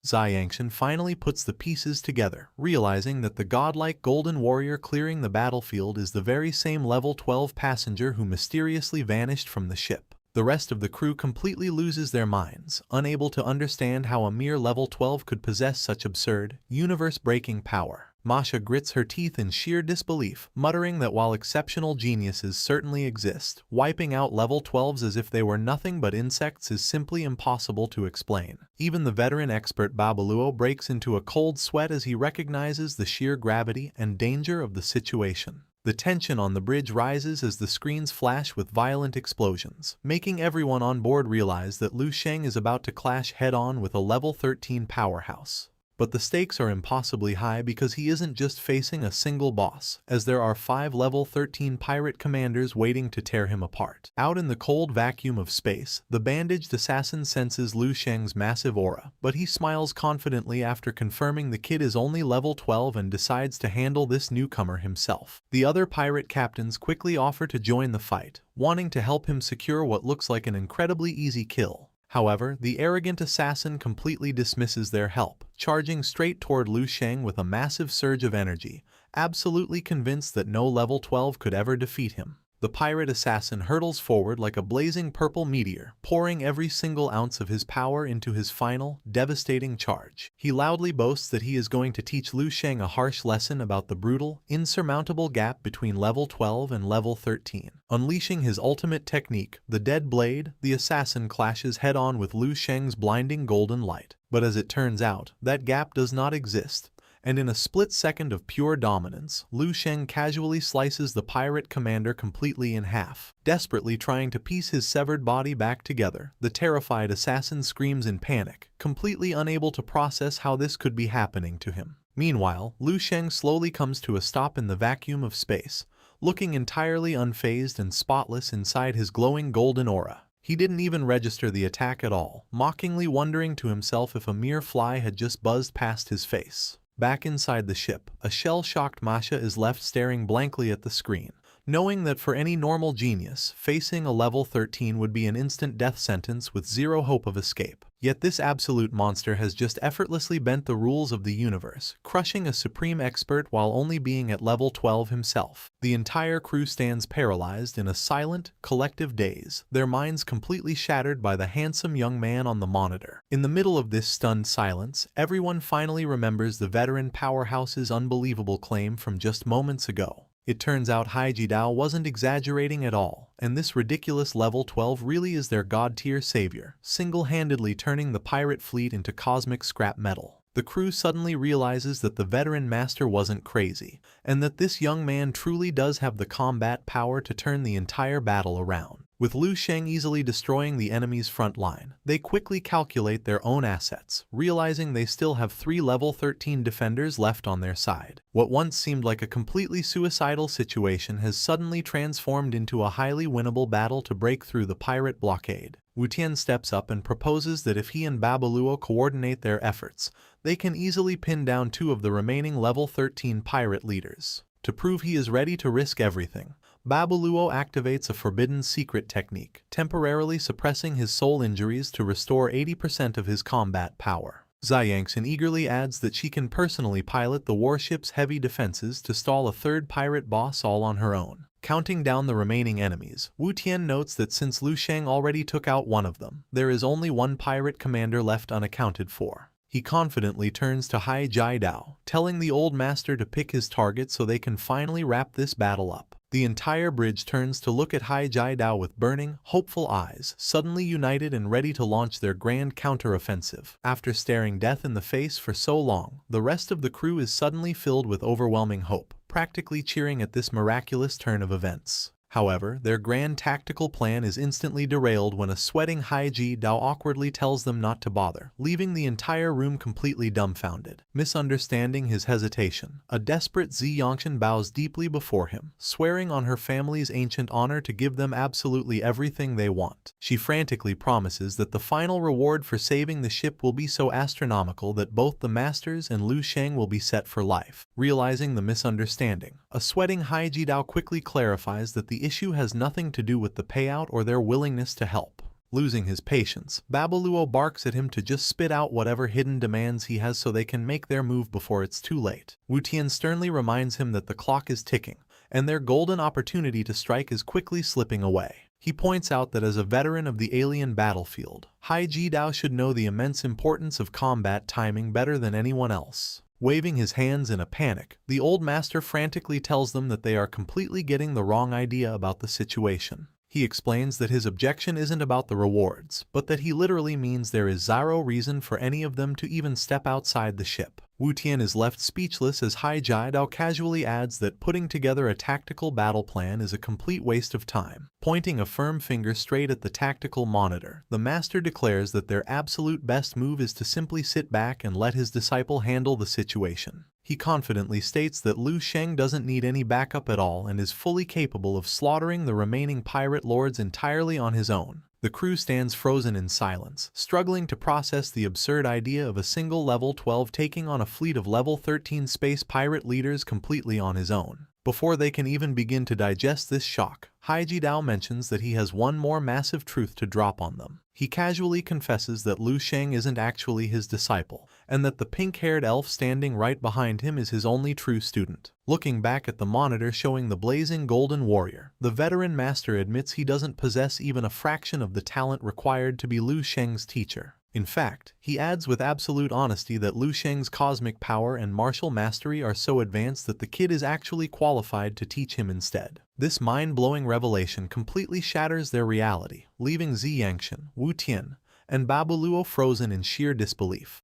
Xiangshan finally puts the pieces together, realizing that the godlike golden warrior clearing the battlefield is the very same level 12 passenger who mysteriously vanished from the ship. The rest of the crew completely loses their minds, unable to understand how a mere level 12 could possess such absurd, universe-breaking power. Masha grits her teeth in sheer disbelief, muttering that while exceptional geniuses certainly exist, wiping out level 12s as if they were nothing but insects is simply impossible to explain. Even the veteran expert Babaluo breaks into a cold sweat as he recognizes the sheer gravity and danger of the situation. The tension on the bridge rises as the screens flash with violent explosions, making everyone on board realize that Lu Sheng is about to clash head-on with a level 13 powerhouse. But the stakes are impossibly high because he isn't just facing a single boss, as there are 5 level 13 pirate commanders waiting to tear him apart. Out in the cold vacuum of space, the bandaged assassin senses Lu Sheng's massive aura, but he smiles confidently after confirming the kid is only level 12 and decides to handle this newcomer himself. The other pirate captains quickly offer to join the fight, wanting to help him secure what looks like an incredibly easy kill. However, the arrogant assassin completely dismisses their help, charging straight toward Lu Sheng with a massive surge of energy, absolutely convinced that no level 12 could ever defeat him. The pirate assassin hurtles forward like a blazing purple meteor, pouring every single ounce of his power into his final, devastating charge. He loudly boasts that he is going to teach Lu Sheng a harsh lesson about the brutal, insurmountable gap between level 12 and level 13. Unleashing his ultimate technique, the Dead Blade, the assassin clashes head-on with Lu Sheng's blinding golden light. But as it turns out, that gap does not exist. And in a split second of pure dominance, Lu Sheng casually slices the pirate commander completely in half. Desperately trying to piece his severed body back together, the terrified assassin screams in panic, completely unable to process how this could be happening to him. Meanwhile, Lu Sheng slowly comes to a stop in the vacuum of space, looking entirely unfazed and spotless inside his glowing golden aura. He didn't even register the attack at all, mockingly wondering to himself if a mere fly had just buzzed past his face. Back inside the ship, a shell-shocked Masha is left staring blankly at the screen, knowing that for any normal genius, facing a level 13 would be an instant death sentence with zero hope of escape. Yet this absolute monster has just effortlessly bent the rules of the universe, crushing a supreme expert while only being at level 12 himself. The entire crew stands paralyzed in a silent, collective daze, their minds completely shattered by the handsome young man on the monitor. In the middle of this stunned silence, everyone finally remembers the veteran powerhouse's unbelievable claim from just moments ago. It turns out Haijidao wasn't exaggerating at all, and this ridiculous level 12 really is their god-tier savior, single-handedly turning the pirate fleet into cosmic scrap metal. The crew suddenly realizes that the veteran master wasn't crazy, and that this young man truly does have the combat power to turn the entire battle around. With Lu Sheng easily destroying the enemy's front line, they quickly calculate their own assets, realizing they still have 3 level 13 defenders left on their side. What once seemed like a completely suicidal situation has suddenly transformed into a highly winnable battle to break through the pirate blockade. Wu Tian steps up and proposes that if he and Babaluo coordinate their efforts, they can easily pin down 2 of the remaining level 13 pirate leaders. To prove he is ready to risk everything, Babaluo activates a forbidden secret technique, temporarily suppressing his soul injuries to restore 80% of his combat power. Xiangshan eagerly adds that she can personally pilot the warship's heavy defenses to stall a third pirate boss all on her own. Counting down the remaining enemies, Wu Tian notes that since Lu Sheng already took out one of them, there is only one pirate commander left unaccounted for. He confidently turns to Haijidao, telling the old master to pick his target so they can finally wrap this battle up. The entire bridge turns to look at Haijidao with burning, hopeful eyes, suddenly united and ready to launch their grand counter-offensive. After staring death in the face for so long, the rest of the crew is suddenly filled with overwhelming hope, practically cheering at this miraculous turn of events. However, their grand tactical plan is instantly derailed when a sweating Haijidao awkwardly tells them not to bother, leaving the entire room completely dumbfounded. Misunderstanding his hesitation, a desperate Xiangshan bows deeply before him, swearing on her family's ancient honor to give them absolutely everything they want. She frantically promises that the final reward for saving the ship will be so astronomical that both the masters and Lu Sheng will be set for life. Realizing the misunderstanding, a sweating Haijidao quickly clarifies that the issue has nothing to do with the payout or their willingness to help. Losing his patience, Babaluo barks at him to just spit out whatever hidden demands he has so they can make their move before it's too late. Wu Tian sternly reminds him that the clock is ticking, and their golden opportunity to strike is quickly slipping away. He points out that as a veteran of the alien battlefield, Hai Jidao should know the immense importance of combat timing better than anyone else. Waving his hands in a panic, the old master frantically tells them that they are completely getting the wrong idea about the situation. He explains that his objection isn't about the rewards, but that he literally means there is zero reason for any of them to even step outside the ship. Wu Tian is left speechless as Hai Jidao casually adds that putting together a tactical battle plan is a complete waste of time. Pointing a firm finger straight at the tactical monitor, the master declares that their absolute best move is to simply sit back and let his disciple handle the situation. He confidently states that Lu Sheng doesn't need any backup at all and is fully capable of slaughtering the remaining pirate lords entirely on his own. The crew stands frozen in silence, struggling to process the absurd idea of a single level 12 taking on a fleet of level 13 space pirate leaders completely on his own. Before they can even begin to digest this shock, Hai Jidao mentions that he has one more massive truth to drop on them. He casually confesses that Lu Sheng isn't actually his disciple, and that the pink-haired elf standing right behind him is his only true student. Looking back at the monitor showing the blazing golden warrior, the veteran master admits he doesn't possess even a fraction of the talent required to be Lu Sheng's teacher. In fact, he adds with absolute honesty that Lu Sheng's cosmic power and martial mastery are so advanced that the kid is actually qualified to teach him instead. This mind-blowing revelation completely shatters their reality, leaving Zi Yangshan, Wu Tian, and Babaluo frozen in sheer disbelief.